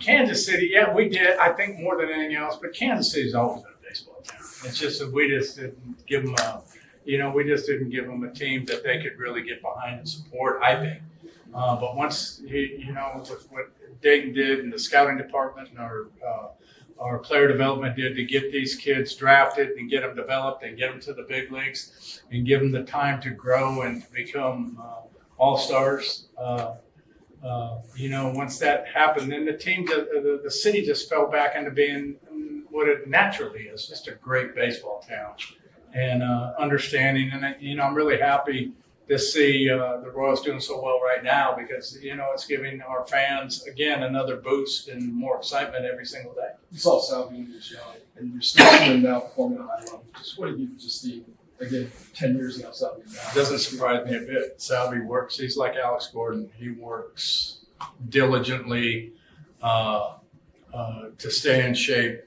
Kansas City, yeah, we did. I think more than anything else, but Kansas City's always been a baseball town. It's just that we just didn't give them we just didn't give them a team that they could really get behind and support, I think. But once, with what Dayton did and the scouting department and our player development did to get these kids drafted and get them developed and get them to the big leagues and give them the time to grow and to become all-stars. Once that happened, then the city just fell back into being what it naturally is, just a great baseball town. And understanding, and I'm really happy to see the Royals doing so well right now because it's giving our fans again another boost and more excitement every single day. You saw Salvi in this young, and you're still now performing at a high level. Just what did you just see again 10 years ago? Salvi now Doesn't surprise me a bit. Salvi works. He's like Alex Gordon. He works diligently to stay in shape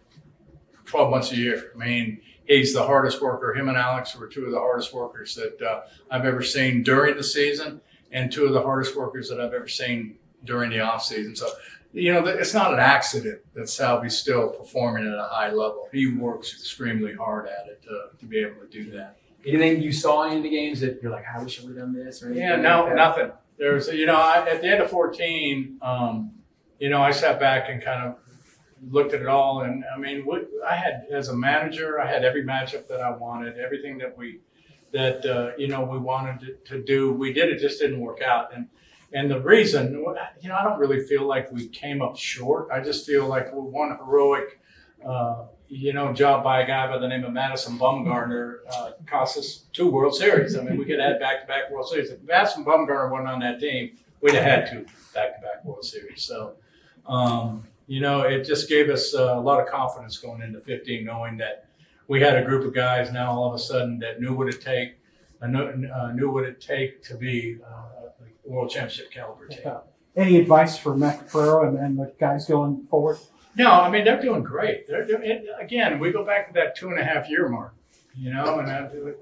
12 months a year. I mean, he's the hardest worker. Him and Alex were two of the hardest workers that I've ever seen during the season and two of the hardest workers that I've ever seen during the off season. So, it's not an accident that Salvi's still performing at a high level. He works extremely hard at it to be able to do that. Anything you saw in the games that you're like, I wish I would have done this or anything? Yeah, no, nothing. There's, at the end of 14, I sat back and kind of looked at it all, and I mean, I had as a manager, I had every matchup that I wanted, everything that we wanted to do. We did, it just didn't work out, and the reason, I don't really feel like we came up short. I just feel like one heroic, job by a guy by the name of Madison Bumgarner cost us 2 World Series. I mean, we could have had back-to-back World Series. If Madison Bumgarner wasn't on that team, we'd have had 2 back-to-back World Series. So. It just gave us a lot of confidence going into 15, knowing that we had a group of guys now all of a sudden that knew what it take to be a world championship caliber team. Any advice for Matt Caprero and the guys going forward? No, I mean, they're doing great. They're doing it, again, we go back to that 2.5-year mark, and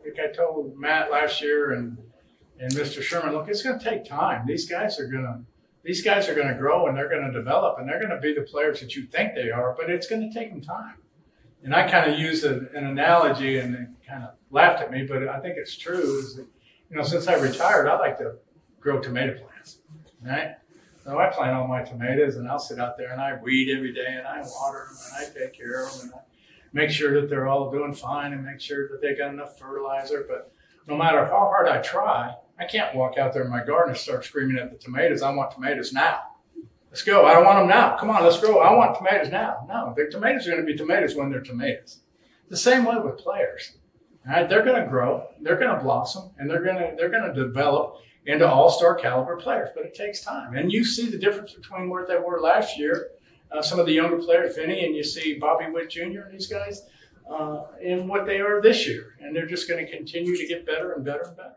like I told Matt last year and Mr. Sherman, look, it's going to take time. These guys are going to grow and they're going to develop and they're going to be the players that you think they are, but it's going to take them time. And I kind of used an analogy and they kind of laughed at me, but I think it's true. Is that, since I retired, I like to grow tomato plants, right? So I plant all my tomatoes and I'll sit out there and I weed every day and I water them and I take care of them and I make sure that they're all doing fine and make sure that they got enough fertilizer. But no matter how hard I try, I can't walk out there in my garden and start screaming at the tomatoes. I want tomatoes now. Let's go. I don't want them now. Come on, let's go. I want tomatoes now. No, the tomatoes are going to be tomatoes when they're tomatoes. The same way with players. All right, they're going to grow, they're going to blossom, and they're going to develop into all-star caliber players. But it takes time. And you see the difference between where they were last year, some of the younger players, Vinny, and you see Bobby Witt Jr. and these guys, and what they are this year. And they're just going to continue to get better and better and better.